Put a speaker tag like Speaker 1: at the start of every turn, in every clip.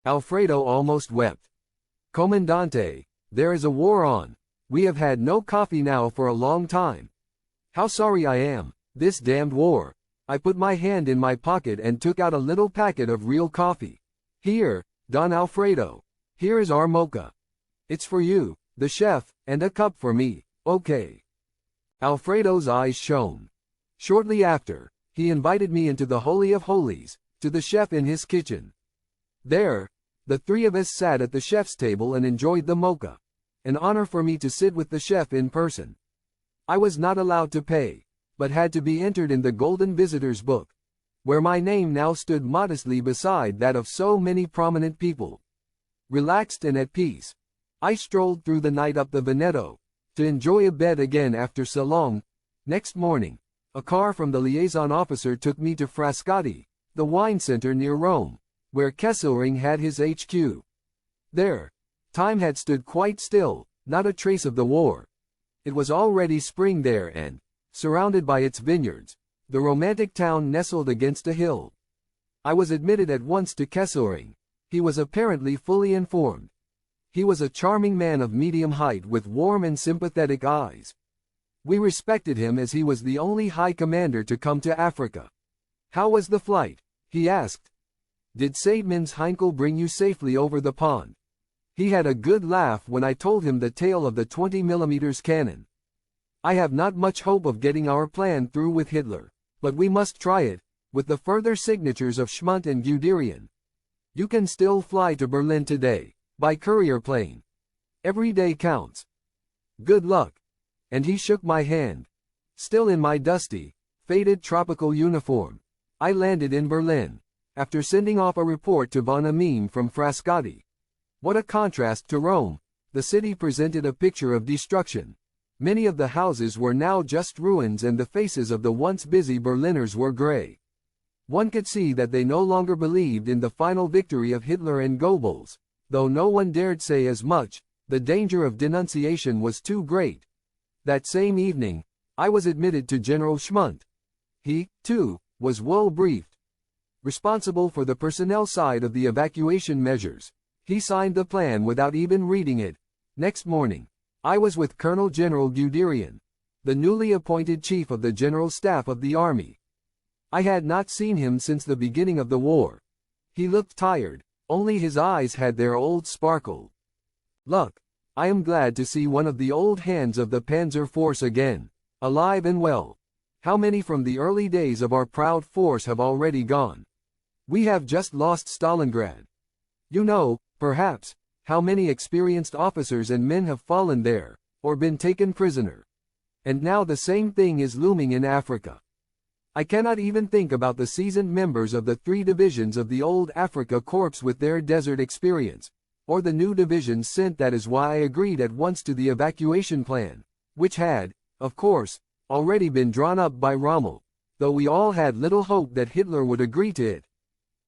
Speaker 1: Alfredo almost wept. Comandante, there is a war on. We have had no coffee now for a long time. How sorry I am. This damned war. I put my hand in my pocket and took out a little packet of real coffee. Here, Don Alfredo. Here is our mocha. It's for you, the chef, and a cup for me, okay. Alfredo's eyes shone. Shortly after, he invited me into the Holy of Holies, to the chef in his kitchen. There, the three of us sat at the chef's table and enjoyed the mocha. An honor for me to sit with the chef in person. I was not allowed to pay, but had to be entered in the Golden Visitors Book, where my name now stood modestly beside that of so many prominent people. Relaxed and at peace, I strolled through the night up the Veneto, to enjoy a bed again after so long. Next morning, a car from the liaison officer took me to Frascati, the wine center near Rome, where Kesselring had his HQ. There, time had stood quite still, not a trace of the war. It was already spring there and, surrounded by its vineyards, the romantic town nestled against a hill. I was admitted at once to Kesselring. He was apparently fully informed. He was a charming man of medium height with warm and sympathetic eyes. We respected him as he was the only high commander to come to Africa. How was the flight? He asked. Did Seidmans Heinkel bring you safely over the pond? He had a good laugh when I told him the tale of the 20mm cannon. I have not much hope of getting our plan through with Hitler, but we must try it, with the further signatures of Schmundt and Guderian. You can still fly to Berlin today, by courier plane. Every day counts. Good luck. And he shook my hand. Still in my dusty, faded tropical uniform, I landed in Berlin, after sending off a report to von Amim from Frascati. What a contrast to Rome. The city presented a picture of destruction. Many of the houses were now just ruins and the faces of the once busy Berliners were gray. One could see that they no longer believed in the final victory of Hitler and Goebbels, though no one dared say as much. The danger of denunciation was too great. That same evening, I was admitted to General Schmundt. He, too, was well briefed. Responsible for the personnel side of the evacuation measures, he signed the plan without even reading it. Next morning, I was with Colonel General Guderian, the newly appointed Chief of the General Staff of the Army. I had not seen him since the beginning of the war. He looked tired, only his eyes had their old sparkle. Look, I am glad to see one of the old hands of the Panzer Force again, alive and well. How many from the early days of our proud force have already gone? We have just lost Stalingrad. You know, perhaps, how many experienced officers and men have fallen there, or been taken prisoner. And now the same thing is looming in Africa. I cannot even think about the seasoned members of the 3 divisions of the old Africa Corps with their desert experience, or the new divisions sent. That is why I agreed at once to the evacuation plan, which had, of course, already been drawn up by Rommel, though we all had little hope that Hitler would agree to it.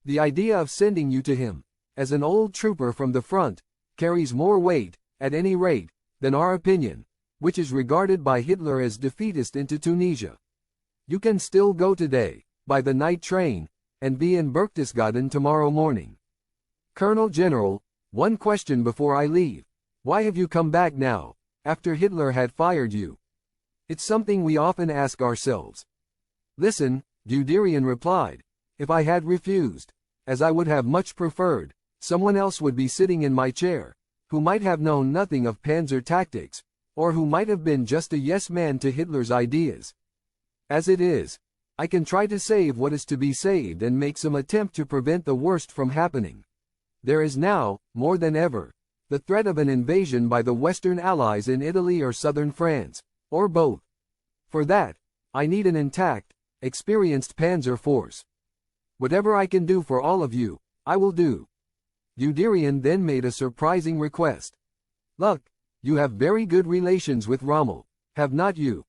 Speaker 1: The idea of sending you to him, as an old trooper from the front, carries more weight, at any rate, than our opinion, which is regarded by Hitler as defeatist into Tunisia. You can still go today, by the night train, and be in Berchtesgaden tomorrow morning. Colonel General, one question before I leave. Why have you come back now, after Hitler had fired you? It's something we often ask ourselves. Listen, Guderian replied, if I had refused, as I would have much preferred, someone else would be sitting in my chair, who might have known nothing of panzer tactics, or who might have been just a yes man to Hitler's ideas. As it is, I can try to save what is to be saved and make some attempt to prevent the worst from happening. There is now, more than ever, the threat of an invasion by the Western Allies in Italy or southern France, or both. For that, I need an intact, experienced panzer force. Whatever I can do for all of you, I will do. Guderian then made a surprising request. Look, you have very good relations with Rommel, have not you?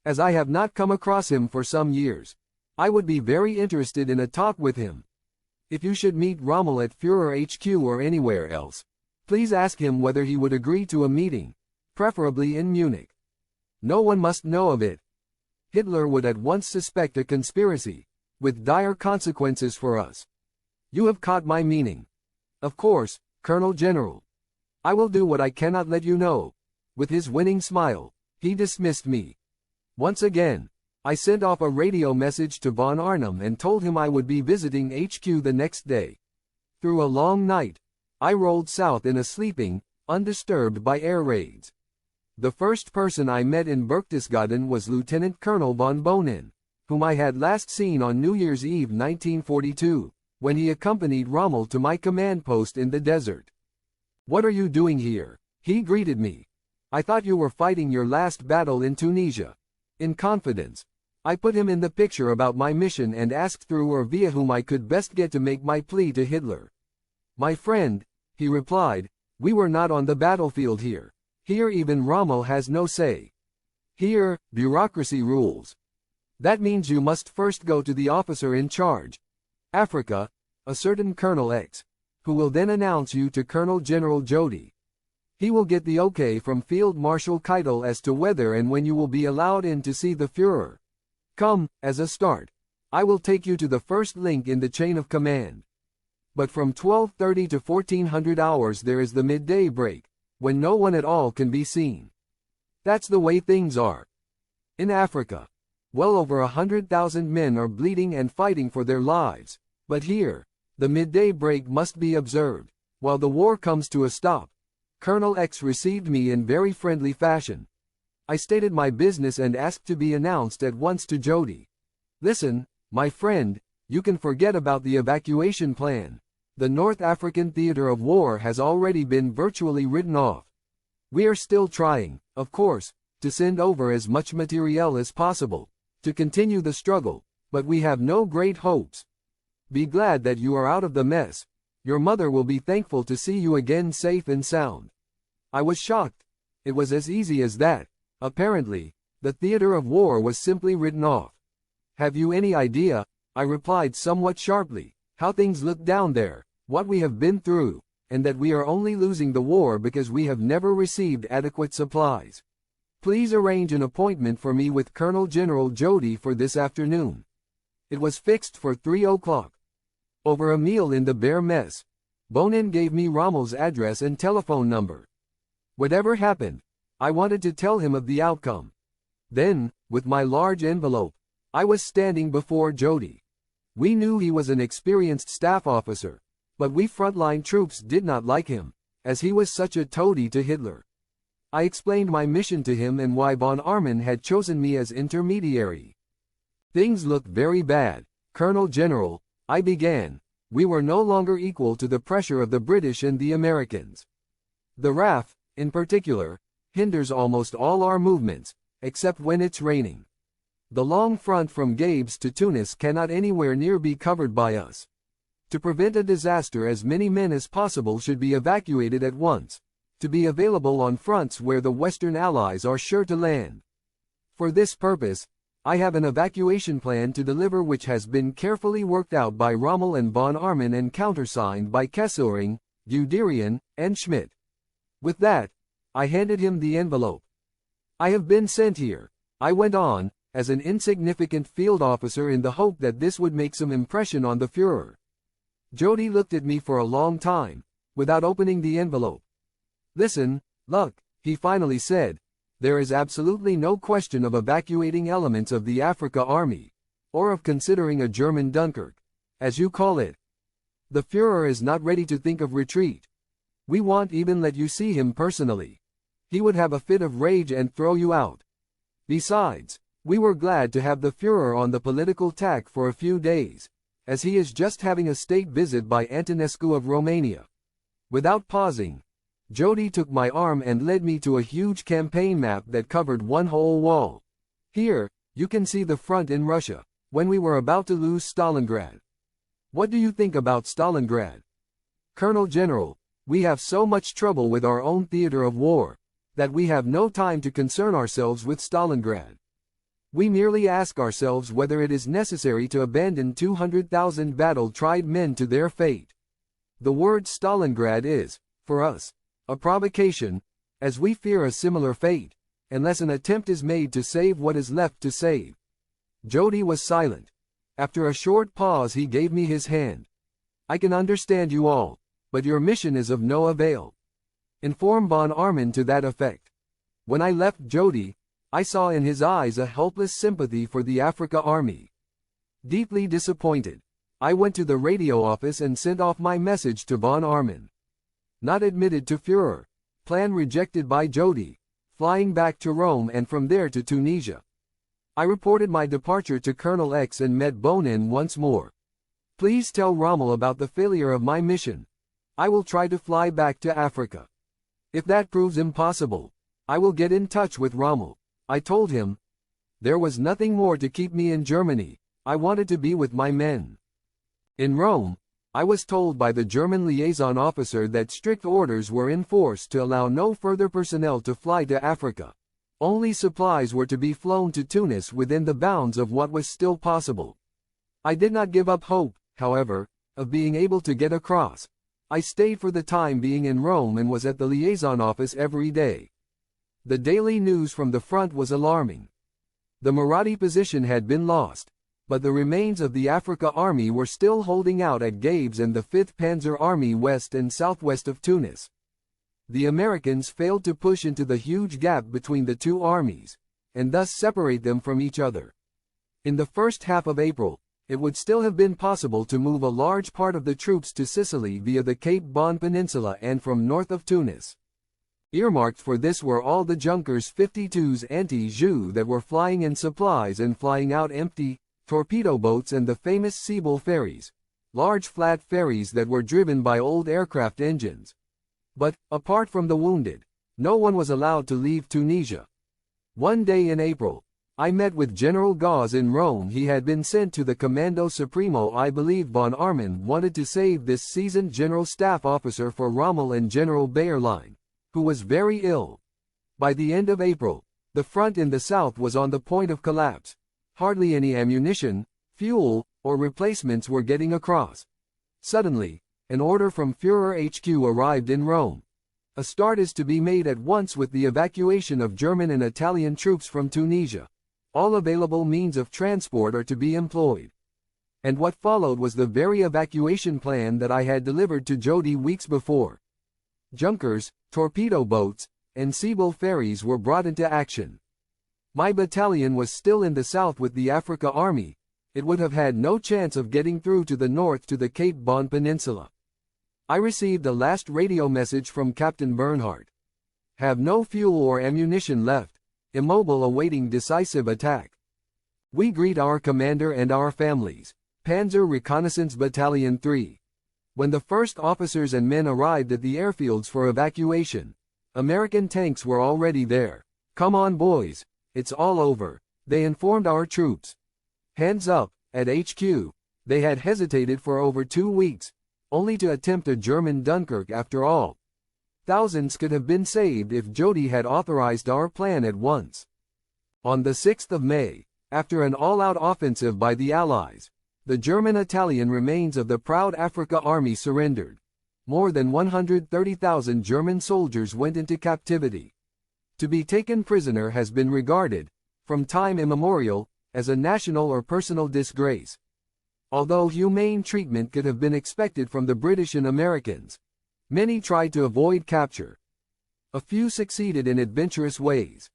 Speaker 1: As I have not come across him for some years, I would be very interested in a talk with him. If you should meet Rommel at Führer HQ or anywhere else, please ask him whether he would agree to a meeting, preferably in Munich. No one must know of it. Hitler would at once suspect a conspiracy, with dire consequences for us. You have caught my meaning. Of course, Colonel General. I will do what I cannot let you know. With his winning smile, he dismissed me. Once again, I sent off a radio message to von Arnim and told him I would be visiting HQ the next day. Through a long night, I rolled south in a sleeping, undisturbed by air raids. The first person I met in Berchtesgaden was Lieutenant Colonel von Bonin, whom I had last seen on New Year's Eve 1942, when he accompanied Rommel to my command post in the desert. "What are you doing here?" he greeted me. "I thought you were fighting your last battle in Tunisia." In confidence, I put him in the picture about my mission and asked through or via whom I could best get to make my plea to Hitler. "My friend," he replied, "we were not on the battlefield here. Here even Rommel has no say. Here, bureaucracy rules. That means you must first go to the officer in charge, Africa, a certain Colonel X, who will then announce you to Colonel General Jody. He will get the okay from Field Marshal Keitel as to whether and when you will be allowed in to see the Führer. Come, as a start, I will take you to the first link in the chain of command. But from 12:30 to 1400 hours there is the midday break, when no one at all can be seen. That's the way things are. In Africa, well over 100,000 men are bleeding and fighting for their lives, but here, the midday break must be observed, while the war comes to a stop." Colonel X received me in very friendly fashion. I stated my business and asked to be announced at once to Jody. "Listen, my friend, you can forget about the evacuation plan. The North African theater of war has already been virtually written off. We are still trying, of course, to send over as much materiel as possible, to continue the struggle, but we have no great hopes. Be glad that you are out of the mess. Your mother will be thankful to see you again safe and sound." I was shocked. It was as easy as that. Apparently, the theater of war was simply written off. "Have you any idea," I replied somewhat sharply, "how things look down there, what we have been through, and that we are only losing the war because we have never received adequate supplies? Please arrange an appointment for me with Colonel General Jody for this afternoon." It was fixed for 3 o'clock. Over a meal in the bare mess, Bonin gave me Rommel's address and telephone number. Whatever happened, I wanted to tell him of the outcome. Then, with my large envelope, I was standing before Jody. We knew he was an experienced staff officer, but we frontline troops did not like him, as he was such a toady to Hitler. I explained my mission to him and why von Arnim had chosen me as intermediary. "Things look very bad, Colonel General," I began. "We were no longer equal to the pressure of the British and the Americans. The RAF, in particular, hinders almost all our movements, except when it's raining. The long front from Gabes to Tunis cannot anywhere near be covered by us. To prevent a disaster, as many men as possible should be evacuated at once, to be available on fronts where the Western Allies are sure to land. For this purpose, I have an evacuation plan to deliver which has been carefully worked out by Rommel and von Arnim and countersigned by Kesselring, Guderian, and Schmidt." With that, I handed him the envelope. "I have been sent here," I went on, "as an insignificant field officer in the hope that this would make some impression on the Führer." Jody looked at me for a long time, without opening the envelope. "Listen, Luck," he finally said, "there is absolutely no question of evacuating elements of the Africa Army, or of considering a German Dunkirk, as you call it. The Führer is not ready to think of retreat. We won't even let you see him personally. He would have a fit of rage and throw you out. Besides, we were glad to have the Führer on the political tack for a few days, as he is just having a state visit by Antonescu of Romania." Without pausing, Jody took my arm and led me to a huge campaign map that covered one whole wall. "Here, you can see the front in Russia, when we were about to lose Stalingrad. What do you think about Stalingrad? Colonel General, we have so much trouble with our own theater of war, that we have no time to concern ourselves with Stalingrad. We merely ask ourselves whether it is necessary to abandon 200,000 battle-tried men to their fate. The word Stalingrad is, for us, a provocation, as we fear a similar fate, unless an attempt is made to save what is left to save." Jody was silent. After a short pause he gave me his hand. "I can understand you all, but your mission is of no avail. Inform von Arnim to that effect. When I left Jody, I saw in his eyes a helpless sympathy for the Africa Army. Deeply disappointed, I went to the radio office and sent off my message to von Arnim. Not admitted to Führer. Plan rejected by Jody. Flying back to Rome and from there to Tunisia. I reported my departure to Colonel X and met Bonin once more. Please tell Rommel about the failure of my mission. I will try to fly back to Africa. If that proves impossible, I will get in touch with Rommel. I told him. There was nothing more to keep me in Germany. I wanted to be with my men. In Rome, I was told by the German liaison officer that strict orders were in force to allow no further personnel to fly to Africa. Only supplies were to be flown to Tunis within the bounds of what was still possible. I did not give up hope, however, of being able to get across. I stayed for the time being in Rome and was at the liaison office every day. The daily news from the front was alarming. The Marathi position had been lost, but the remains of the Africa Army were still holding out at Gabes and the 5th Panzer Army west and southwest of Tunis. The Americans failed to push into the huge gap between the two armies, and thus separate them from each other. In the first half of April, it would still have been possible to move a large part of the troops to Sicily via the Cape Bon Peninsula and from north of Tunis. Earmarked for this were all the Junkers 52s anti-Ju that were flying in supplies and flying out empty, torpedo boats and the famous Seabull ferries, large flat ferries that were driven by old aircraft engines. But, apart from the wounded, no one was allowed to leave Tunisia. One day in April, I met with General Gauss in Rome. He had been sent to the Commando Supremo. I believe von Arnim wanted to save this seasoned general staff officer for Rommel and General Bayerlein, who was very ill. By the end of April, the front in the south was on the point of collapse. Hardly any ammunition, fuel, or replacements were getting across. Suddenly, an order from Führer HQ arrived in Rome. A start is to be made at once with the evacuation of German and Italian troops from Tunisia. All available means of transport are to be employed. And what followed was the very evacuation plan that I had delivered to Jody weeks before. Junkers, torpedo boats, and Seabull ferries were brought into action. My battalion was still in the south with the Africa Army. It would have had no chance of getting through to the north to the Cape Bon Peninsula. I received a last radio message from Captain Bernhardt. Have no fuel or ammunition left, immobile awaiting decisive attack. We greet our commander and our families. Panzer Reconnaissance Battalion 3. When the first officers and men arrived at the airfields for evacuation, American tanks were already there. Come on boys, it's all over, they informed our troops. Hands up, at HQ, they had hesitated for over 2 weeks, only to attempt a German Dunkirk after all. Thousands could have been saved if Jody had authorized our plan at once. On the 6th of May, after an all-out offensive by the Allies, the German-Italian remains of the proud Africa Army surrendered. More than 130,000 German soldiers went into captivity. To be taken prisoner has been regarded, from time immemorial, as a national or personal disgrace. Although humane treatment could have been expected from the British and Americans, many tried to avoid capture. A few succeeded in adventurous ways.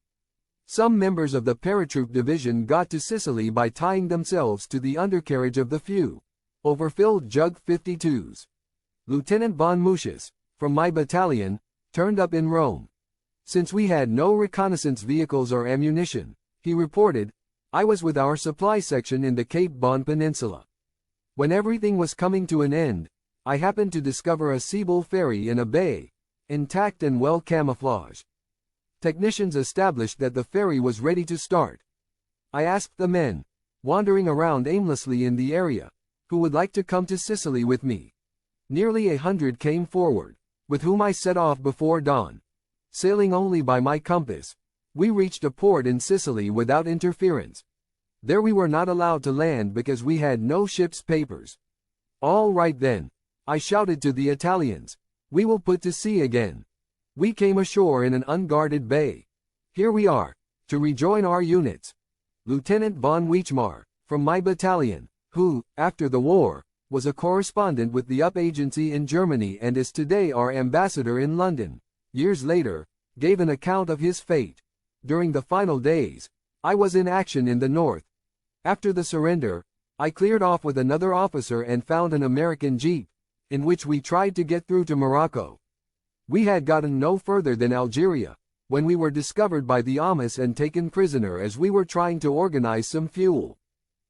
Speaker 1: Some members of the paratroop division got to Sicily by tying themselves to the undercarriage of the few overfilled Jug 52s. Lieutenant von Mucius, from my battalion, turned up in Rome. Since we had no reconnaissance vehicles or ammunition, he reported, I was with our supply section in the Cape Bon Peninsula. When everything was coming to an end, I happened to discover a Seabull ferry in a bay, intact and well camouflaged. Technicians established that the ferry was ready to start. I asked the men, wandering around aimlessly in the area, who would like to come to Sicily with me. Nearly 100 came forward, with whom I set off before dawn. Sailing only by my compass, we reached a port in Sicily without interference. There we were not allowed to land because we had no ship's papers. All right then, I shouted to the Italians, we will put to sea again. We came ashore in an unguarded bay. Here we are, to rejoin our units. Lieutenant von Weichmar, from my battalion, who, after the war, was a correspondent with the UP agency in Germany and is today our ambassador in London. Years later, gave an account of his fate. During the final days, I was in action in the north. After the surrender, I cleared off with another officer and found an American jeep, in which we tried to get through to Morocco. We had gotten no further than Algeria, when we were discovered by the AMIS and taken prisoner as we were trying to organize some fuel.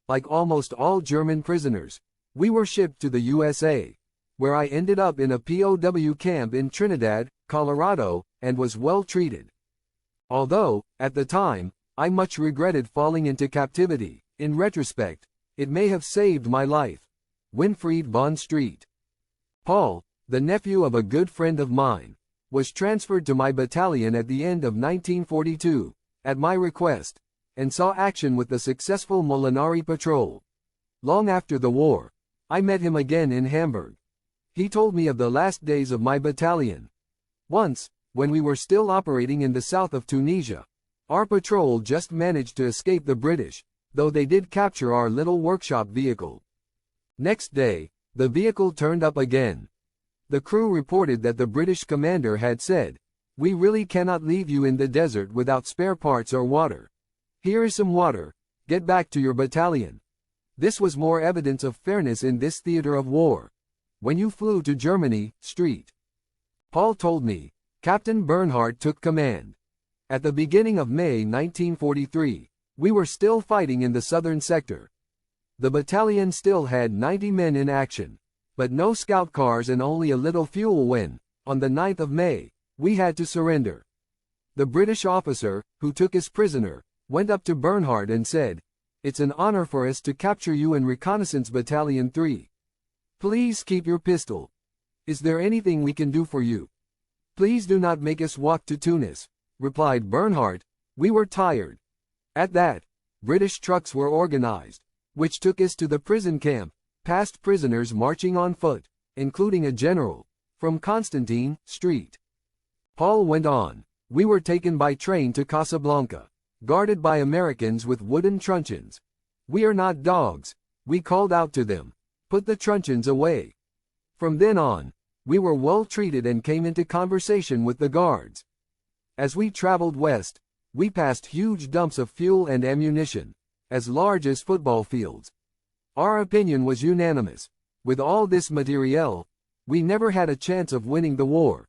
Speaker 1: Like almost all German prisoners, we were shipped to the USA, where I ended up in a POW camp in Trinidad, Colorado, and was well treated. Although, at the time, I much regretted falling into captivity, in retrospect, it may have saved my life. Winfried von Street. Paul, the nephew of a good friend of mine, was transferred to my battalion at the end of 1942, at my request, and saw action with the successful Molinari patrol. Long after the war, I met him again in Hamburg. He told me of the last days of my battalion. Once, when we were still operating in the south of Tunisia, our patrol just managed to escape the British, though they did capture our little workshop vehicle. Next day, the vehicle turned up again. The crew reported that the British commander had said, "We really cannot leave you in the desert without spare parts or water. Here is some water, get back to your battalion." This was more evidence of fairness in this theater of war. When you flew to Germany, Street. Paul told me, Captain Bernhardt took command. At the beginning of May 1943, we were still fighting in the southern sector. The battalion still had 90 men in action, but no scout cars and only a little fuel when, on the 9th of May, we had to surrender. The British officer, who took us prisoner, went up to Bernhardt and said, "It's an honor for us to capture you in Reconnaissance Battalion 3. Please keep your pistol. Is there anything we can do for you? Please do not make us walk to Tunis," replied Bernhardt. We were tired. At that, British trucks were organized, which took us to the prison camp, past prisoners marching on foot, including a general, from Constantine Street. Paul went on, "We were taken by train to Casablanca, guarded by Americans with wooden truncheons. We are not dogs," we called out to them. "Put the truncheons away." From then on, we were well treated and came into conversation with the guards. As we traveled west, we passed huge dumps of fuel and ammunition, as large as football fields. Our opinion was unanimous. With all this materiel, we never had a chance of winning the war.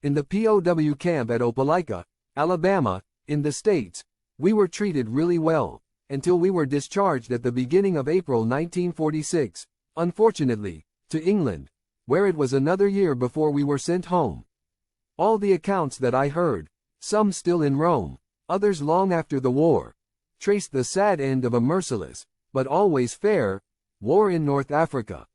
Speaker 1: In the POW camp at Opelika, Alabama, in the States, we were treated really well, until we were discharged at the beginning of April 1946, unfortunately, to England, where it was another year before we were sent home. All the accounts that I heard, some still in Rome, others long after the war, traced the sad end of a merciless, but always fair, war in North Africa.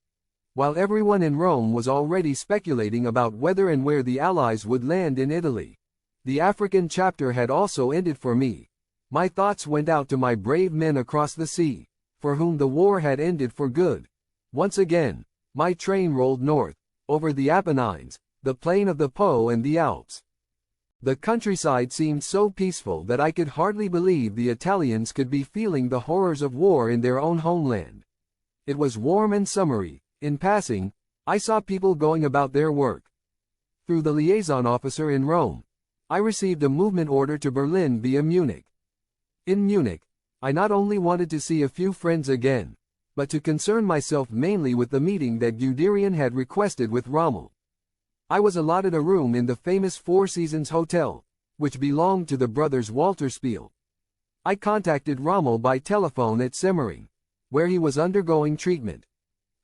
Speaker 1: While everyone in Rome was already speculating about whether and where the Allies would land in Italy, the African chapter had also ended for me. My thoughts went out to my brave men across the sea, for whom the war had ended for good. Once again, my train rolled north, over the Apennines, the plain of the Po and the Alps. The countryside seemed so peaceful that I could hardly believe the Italians could be feeling the horrors of war in their own homeland. It was warm and summery. In passing, I saw people going about their work. Through the liaison officer in Rome, I received a movement order to Berlin via Munich. In Munich, I not only wanted to see a few friends again, but to concern myself mainly with the meeting that Guderian had requested with Rommel. I was allotted a room in the famous Four Seasons Hotel, which belonged to the brothers Walterspiel. I contacted Rommel by telephone at Semmering, where he was undergoing treatment.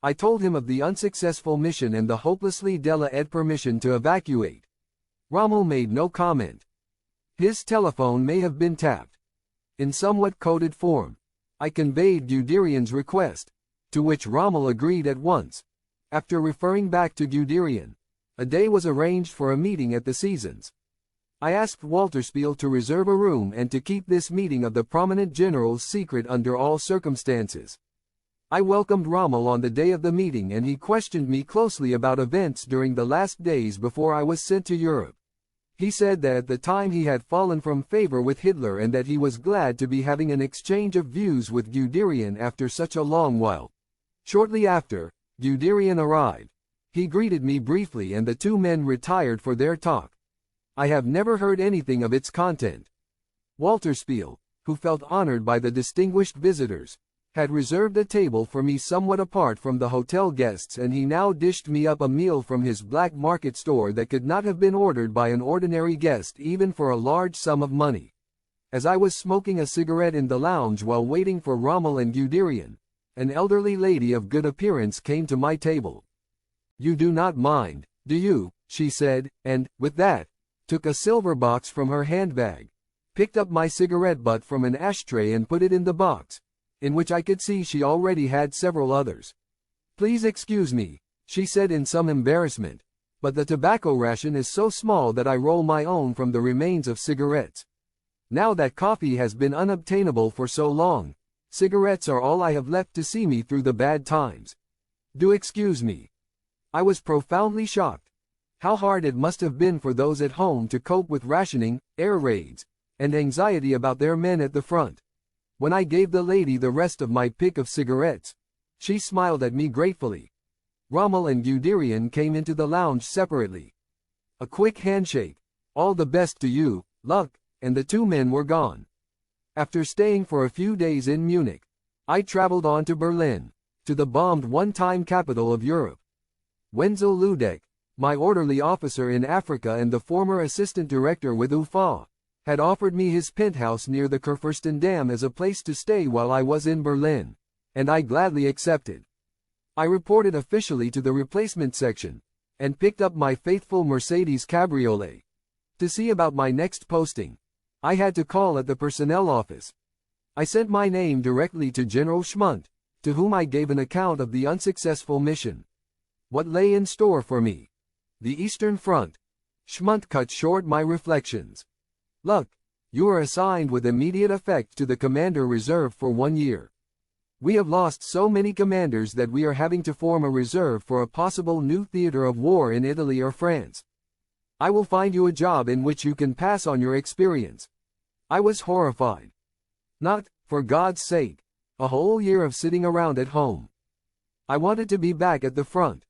Speaker 1: I told him of the unsuccessful mission and the hopelessly delayed permission to evacuate. Rommel made no comment. His telephone may have been tapped. In somewhat coded form, I conveyed Guderian's request, to which Rommel agreed at once. After referring back to Guderian, a day was arranged for a meeting at the Seasons. I asked Walterspiel to reserve a room and to keep this meeting of the prominent generals secret under all circumstances. I welcomed Rommel on the day of the meeting and he questioned me closely about events during the last days before I was sent to Europe. He said that at the time he had fallen from favor with Hitler and that he was glad to be having an exchange of views with Guderian after such a long while. Shortly after, Guderian arrived. He greeted me briefly and the two men retired for their talk. I have never heard anything of its content. Walter Spiel, who felt honored by the distinguished visitors, had reserved a table for me somewhat apart from the hotel guests, and he now dished me up a meal from his black market store that could not have been ordered by an ordinary guest even for a large sum of money. As I was smoking a cigarette in the lounge while waiting for Rommel and Guderian, an elderly lady of good appearance came to my table. "You do not mind, do you?" she said, and, with that, took a silver box from her handbag, picked up my cigarette butt from an ashtray and put it in the box, in which I could see she already had several others. "Please excuse me," she said in some embarrassment, "but the tobacco ration is so small that I roll my own from the remains of cigarettes. Now that coffee has been unobtainable for so long, cigarettes are all I have left to see me through the bad times. Do excuse me." I was profoundly shocked. How hard it must have been for those at home to cope with rationing, air raids, and anxiety about their men at the front. When I gave the lady the rest of my pick of cigarettes, she smiled at me gratefully. Rommel and Guderian came into the lounge separately. A quick handshake, "All the best to you, luck," and the two men were gone. After staying for a few days in Munich, I traveled on to Berlin, to the bombed one-time capital of Europe. Wenzel Ludeck, my orderly officer in Africa and the former assistant director with UFA, had offered me his penthouse near the Kurfürstendamm as a place to stay while I was in Berlin, and I gladly accepted. I reported officially to the replacement section, and picked up my faithful Mercedes Cabriolet. To see about my next posting, I had to call at the personnel office. I sent my name directly to General Schmundt, to whom I gave an account of the unsuccessful mission. What lay in store for me? The Eastern Front. Schmundt cut short my reflections. "Look, you are assigned with immediate effect to the commander reserve for 1 year. We have lost so many commanders that we are having to form a reserve for a possible new theater of war in Italy or France. I will find you a job in which you can pass on your experience." I was horrified. Not, for God's sake, a whole year of sitting around at home. I wanted to be back at the front.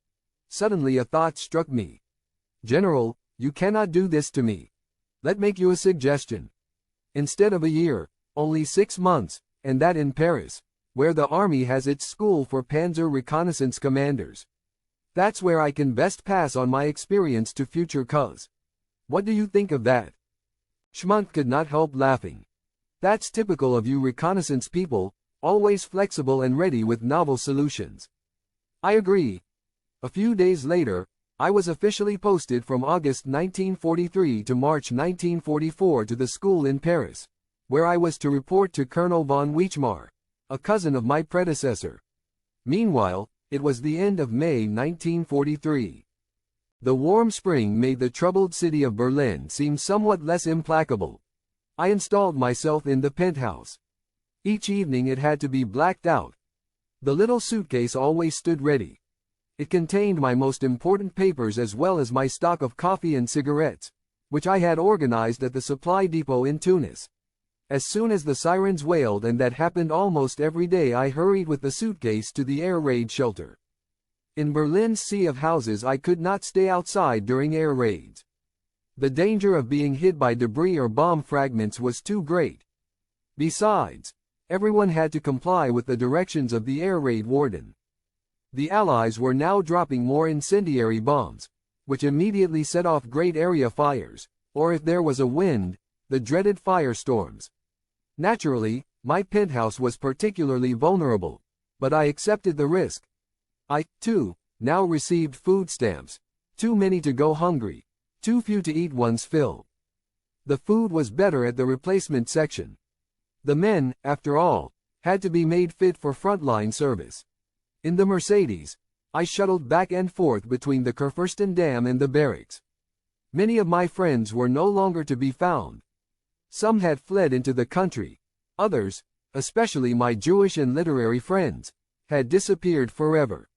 Speaker 1: Suddenly a thought struck me. "General, you cannot do this to me. Let me make you a suggestion. Instead of a year, only 6 months, and that in Paris, where the army has its school for panzer reconnaissance commanders. That's where I can best pass on my experience to future cuz. What do you think of that?" Schmundt could not help laughing. "That's typical of you reconnaissance people, always flexible and ready with novel solutions." I agree. A few days later, I was officially posted from August 1943 to March 1944 to the school in Paris, where I was to report to Colonel von Weichmar, a cousin of my predecessor. Meanwhile, it was the end of May 1943. The warm spring made the troubled city of Berlin seem somewhat less implacable. I installed myself in the penthouse. Each evening it had to be blacked out. The little suitcase always stood ready. It contained my most important papers as well as my stock of coffee and cigarettes, which I had organized at the supply depot in Tunis. As soon as the sirens wailed, and that happened almost every day, I hurried with the suitcase to the air raid shelter. In Berlin's sea of houses I could not stay outside during air raids. The danger of being hit by debris or bomb fragments was too great. Besides, everyone had to comply with the directions of the air raid warden. The Allies were now dropping more incendiary bombs, which immediately set off great area fires, or if there was a wind, the dreaded firestorms. Naturally, my penthouse was particularly vulnerable, but I accepted the risk. I, too, now received food stamps, too many to go hungry, too few to eat one's fill. The food was better at the replacement section. The men, after all, had to be made fit for frontline service. In the Mercedes, I shuttled back and forth between the Kurfürstendamm and the barracks. Many of my friends were no longer to be found. Some had fled into the country. Others, especially my Jewish and literary friends, had disappeared forever.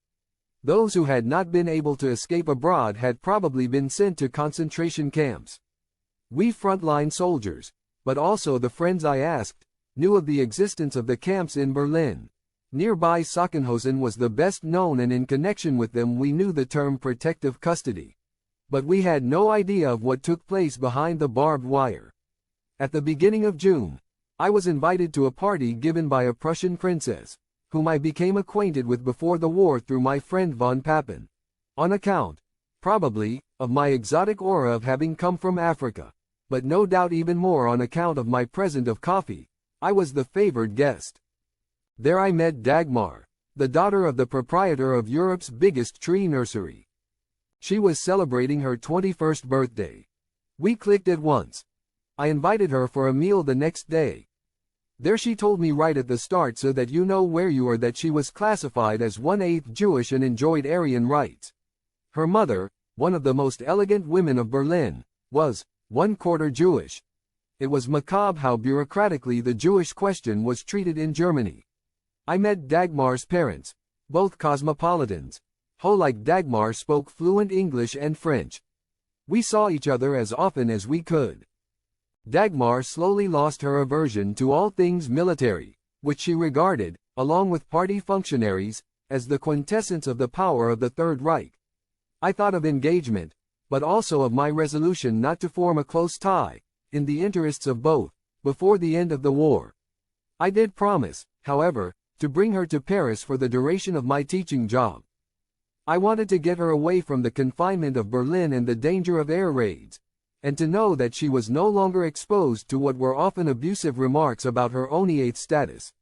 Speaker 1: Those who had not been able to escape abroad had probably been sent to concentration camps. We frontline soldiers, but also the friends I asked, knew of the existence of the camps in Berlin. Nearby Sachsenhausen was the best known, and in connection with them we knew the term protective custody. But we had no idea of what took place behind the barbed wire. At the beginning of June, I was invited to a party given by a Prussian princess, whom I became acquainted with before the war through my friend von Papen. On account, probably, of my exotic aura of having come from Africa, but no doubt even more on account of my present of coffee, I was the favored guest. There I met Dagmar, the daughter of the proprietor of Europe's biggest tree nursery. She was celebrating her 21st birthday. We clicked at once. I invited her for a meal the next day. There she told me right at the start, so that you know where you are, that she was classified as 1/8 Jewish and enjoyed Aryan rights. Her mother, one of the most elegant women of Berlin, was 1/4 Jewish. It was macabre how bureaucratically the Jewish question was treated in Germany. I met Dagmar's parents, both cosmopolitans. Like Dagmar spoke fluent English and French. We saw each other as often as we could. Dagmar slowly lost her aversion to all things military, which she regarded, along with party functionaries, as the quintessence of the power of the Third Reich. I thought of engagement, but also of my resolution not to form a close tie, in the interests of both, before the end of the war. I did promise, however, to bring her to Paris for the duration of my teaching job. I wanted to get her away from the confinement of Berlin and the danger of air raids, and to know that she was no longer exposed to what were often abusive remarks about her own status.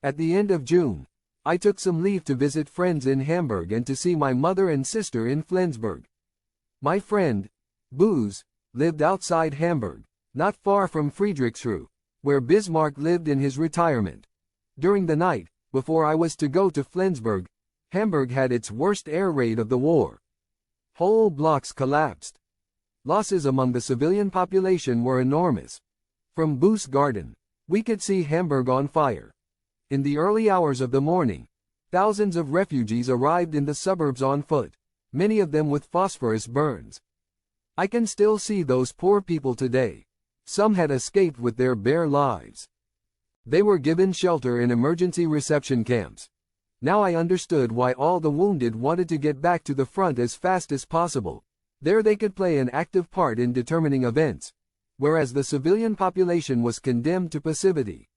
Speaker 1: At the end of June, I took some leave to visit friends in Hamburg and to see my mother and sister in Flensburg. My friend, Booz, lived outside Hamburg, not far from Friedrichsruh, where Bismarck lived in his retirement. During the night, before I was to go to Flensburg, Hamburg had its worst air raid of the war. Whole blocks collapsed. Losses among the civilian population were enormous. From Boos Garden, we could see Hamburg on fire. In the early hours of the morning, thousands of refugees arrived in the suburbs on foot, many of them with phosphorus burns. I can still see those poor people today. Some had escaped with their bare lives. They were given shelter in emergency reception camps. Now I understood why all the wounded wanted to get back to the front as fast as possible. There they could play an active part in determining events, whereas the civilian population was condemned to passivity.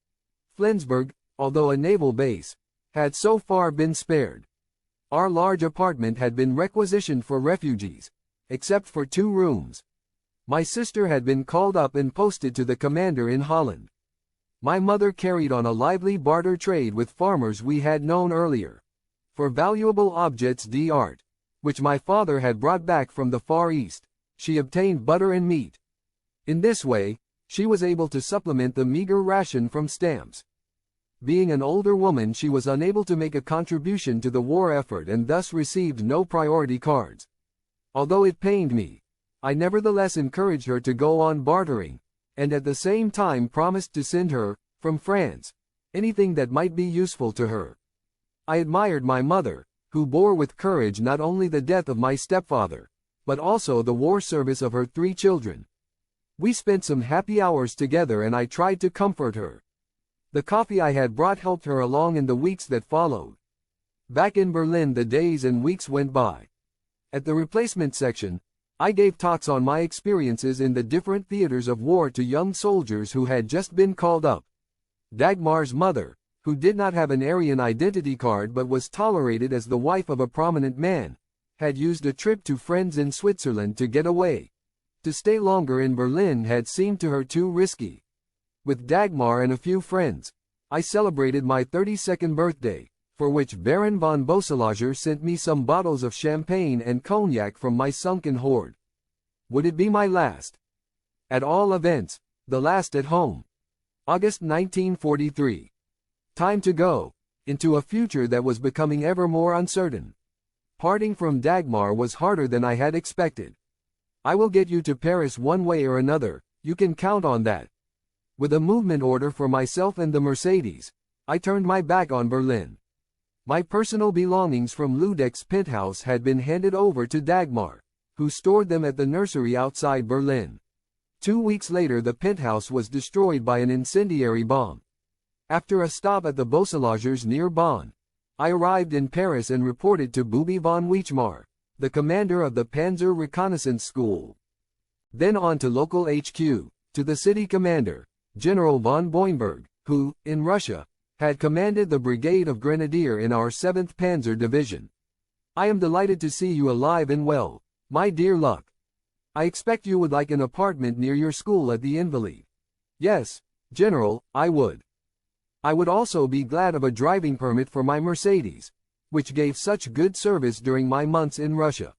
Speaker 1: Flensburg, although a naval base, had so far been spared. Our large apartment had been requisitioned for refugees, except for 2 rooms. My sister had been called up and posted to the commander in Holland. My mother carried on a lively barter trade with farmers we had known earlier, for valuable objects d'art, which my father had brought back from the Far East. She obtained butter and meat. In this way, she was able to supplement the meager ration from stamps. Being an older woman, she was unable to make a contribution to the war effort and thus received no priority cards. Although it pained me, I nevertheless encouraged her to go on bartering, and at the same time promised to send her, from France, anything that might be useful to her. I admired my mother, who bore with courage not only the death of my stepfather, but also the war service of her 3 children. We spent some happy hours together and I tried to comfort her. The coffee I had brought helped her along in the weeks that followed. Back in Berlin, the days and weeks went by. At the replacement section, I gave talks on my experiences in the different theaters of war to young soldiers who had just been called up. Dagmar's mother, who did not have an Aryan identity card but was tolerated as the wife of a prominent man, had used a trip to friends in Switzerland to get away. To stay longer in Berlin had seemed to her too risky. With Dagmar and a few friends, I celebrated my 32nd birthday, for which Baron von Bosselager sent me some bottles of champagne and cognac from my sunken hoard. Would it be my last? At all events, the last at home. August 1943. Time to go, into a future that was becoming ever more uncertain. Parting from Dagmar was harder than I had expected. I will get you to Paris one way or another, you can count on that. With a movement order for myself and the Mercedes, I turned my back on Berlin. My personal belongings from Ludeck's penthouse had been handed over to Dagmar, who stored them at the nursery outside Berlin. 2 weeks later the penthouse was destroyed by an incendiary bomb. After a stop at the Bosselagers near Bonn, I arrived in Paris and reported to Booby von Weichmar, the commander of the Panzer Reconnaissance School. Then on to local HQ, to the city commander, General von Boinberg, who, in Russia, had commanded the Brigade of Grenadier in our 7th Panzer Division. I am delighted to see you alive and well, my dear Luck. I expect you would like an apartment near your school at the Invalides. Yes, General, I would. I would also be glad of a driving permit for my Mercedes, which gave such good service during my months in Russia.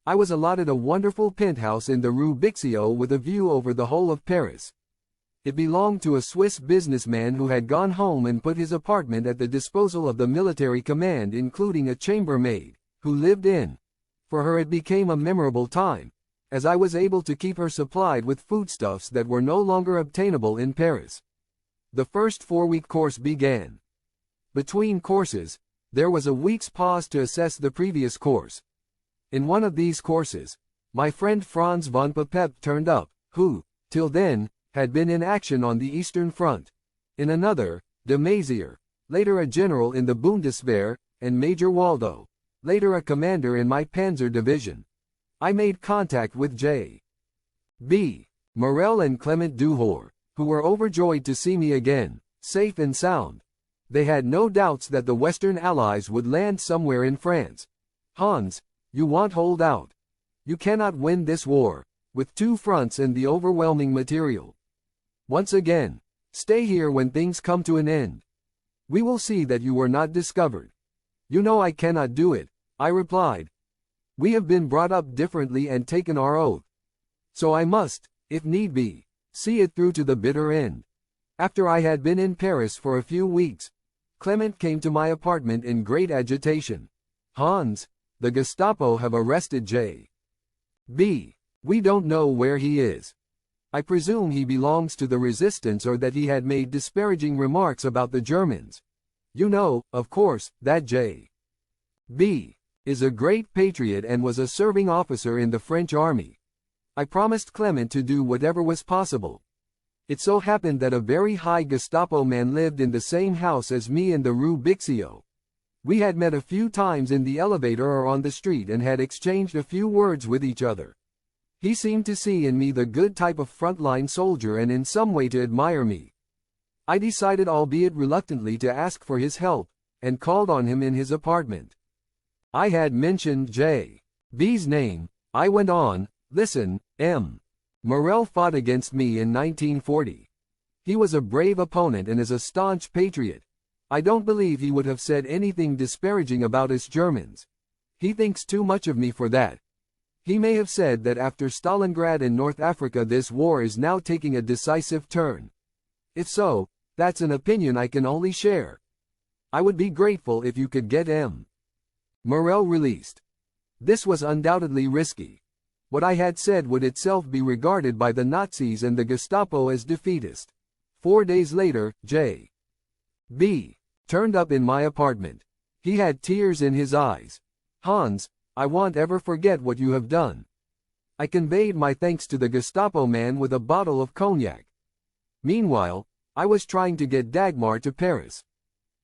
Speaker 1: I was allotted a wonderful penthouse in the Rue Bixio with a view over the whole of Paris. It belonged to a Swiss businessman who had gone home and put his apartment at the disposal of the military command, including a chambermaid, who lived in. For her it became a memorable time, as I was able to keep her supplied with foodstuffs that were no longer obtainable in Paris. The first 4-week course began. Between courses, there was a week's pause to assess the previous course. In one of these courses, my friend Franz von Papep turned up, who, till then, had been in action on the Eastern Front. In another, de Maizière, later a general in the Bundeswehr, and Major Waldo, later a commander in my Panzer Division. I made contact with J. B. Morel and Clement Duhor, who were overjoyed to see me again, safe and sound. They had no doubts that the Western Allies would land somewhere in France. Hans, you won't hold out. You cannot win this war, with 2 fronts and the overwhelming material. Once again, stay here when things come to an end. We will see that you were not discovered. You know I cannot do it, I replied. We have been brought up differently and taken our oath. So I must, if need be, see it through to the bitter end. After I had been in Paris for a few weeks, Clement came to my apartment in great agitation. Hans, the Gestapo have arrested J. B. We don't know where he is. I presume he belongs to the resistance or that he had made disparaging remarks about the Germans. You know, of course, that J. B. is a great patriot and was a serving officer in the French army. I promised Clement to do whatever was possible. It so happened that a very high Gestapo man lived in the same house as me in the Rue Bixio. We had met a few times in the elevator or on the street and had exchanged a few words with each other. He seemed to see in me the good type of frontline soldier and in some way to admire me. I decided, albeit reluctantly, to ask for his help, and called on him in his apartment. I had mentioned J. B.'s name. I went on, listen, M. Morel fought against me in 1940. He was a brave opponent and is a staunch patriot. I don't believe he would have said anything disparaging about us Germans. He thinks too much of me for that. He may have said that after Stalingrad in North Africa this war is now taking a decisive turn. If so, that's an opinion I can only share. I would be grateful if you could get M. Morel released. This was undoubtedly risky. What I had said would itself be regarded by the Nazis and the Gestapo as defeatist. 4 days later, J. B. turned up in my apartment. He had tears in his eyes. Hans, I won't ever forget what you have done. I conveyed my thanks to the Gestapo man with a bottle of cognac. Meanwhile, I was trying to get Dagmar to Paris.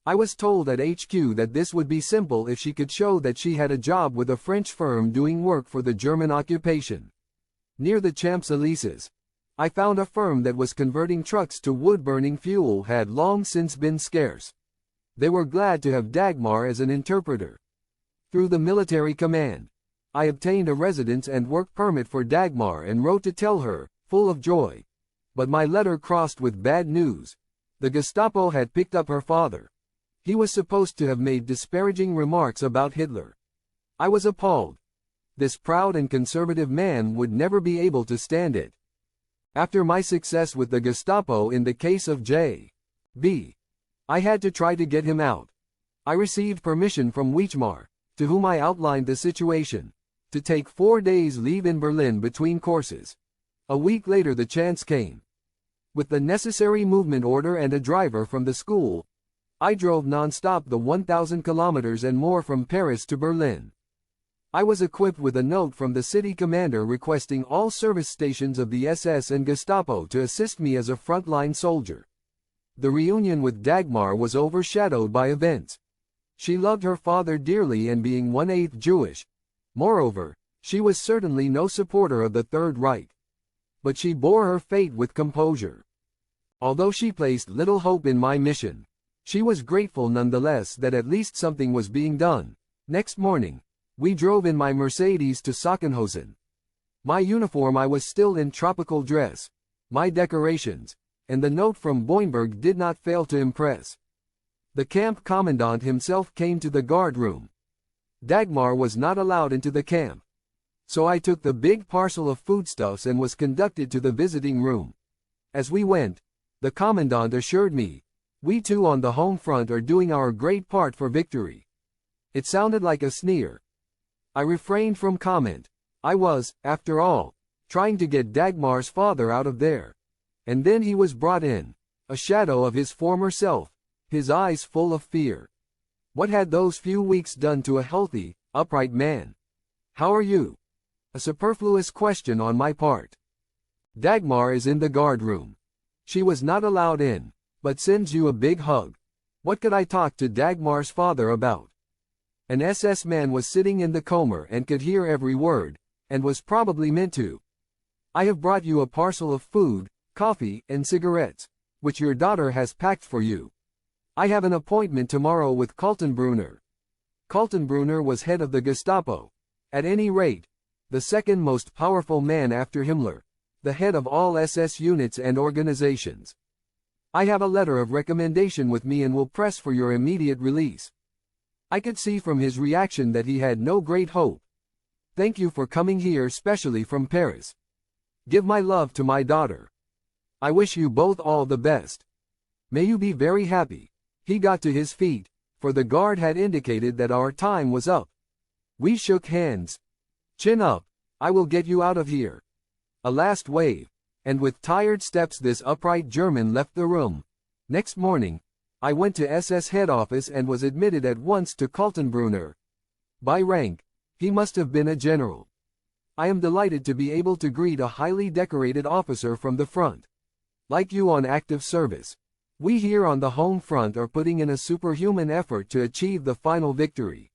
Speaker 1: I was told at HQ that this would be simple if she could show that she had a job with a French firm doing work for the German occupation. Near the Champs-Élysées, I found a firm that was converting trucks to wood-burning fuel had long since been scarce. They were glad to have Dagmar as an interpreter. Through the military command, I obtained a residence and work permit for Dagmar and wrote to tell her, full of joy. But my letter crossed with bad news. The Gestapo had picked up her father. He was supposed to have made disparaging remarks about Hitler. I was appalled. This proud and conservative man would never be able to stand it. After my success with the Gestapo in the case of J. B., I had to try to get him out. I received permission from Weichmar, to whom I outlined the situation, to take 4 days leave in Berlin between courses. A week later the chance came. With the necessary movement order and a driver from the school, I drove non-stop the 1,000 kilometers and more from Paris to Berlin. I was equipped with a note from the city commander requesting all service stations of the SS and Gestapo to assist me as a frontline soldier. The reunion with Dagmar was overshadowed by events. She loved her father dearly and being 1/8 Jewish. Moreover, she was certainly no supporter of the Third Reich. But she bore her fate with composure. Although she placed little hope in my mission, she was grateful nonetheless that at least something was being done. Next morning, we drove in my Mercedes to Sachsenhausen. My uniform, I was still in tropical dress. My decorations, and the note from Boinberg did not fail to impress. The camp commandant himself came to the guard room. Dagmar was not allowed into the camp. So I took the big parcel of foodstuffs and was conducted to the visiting room. As we went, the commandant assured me, "We too on the home front are doing our great part for victory." It sounded like a sneer. I refrained from comment. I was, after all, trying to get Dagmar's father out of there. And then he was brought in, a shadow of his former self, his eyes full of fear. What had those few weeks done to a healthy, upright man? "How are you?" A superfluous question on my part. "Dagmar is in the guard room. She was not allowed in, but sends you a big hug." What could I talk to Dagmar's father about? An SS man was sitting in the Comer and could hear every word, and was probably meant to. "I have brought you a parcel of food, coffee, and cigarettes, which your daughter has packed for you. I have an appointment tomorrow with Kaltenbrunner." Kaltenbrunner was head of the Gestapo. At any rate, the second most powerful man after Himmler, the head of all SS units and organizations. "I have a letter of recommendation with me and will press for your immediate release." I could see from his reaction that he had no great hope. "Thank you for coming here, specially from Paris. Give my love to my daughter. I wish you both all the best. May you be very happy." He got to his feet, for the guard had indicated that our time was up. We shook hands. "Chin up, I will get you out of here." A last wave, and with tired steps this upright German left the room. Next morning, I went to SS head office and was admitted at once to Kaltenbrunner. By rank, he must have been a general. I am delighted to be able to greet a highly decorated officer from the front. Like you on active service, we here on the home front are putting in a superhuman effort to achieve the final victory.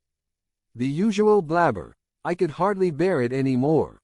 Speaker 1: The usual blabber, I could hardly bear it any more.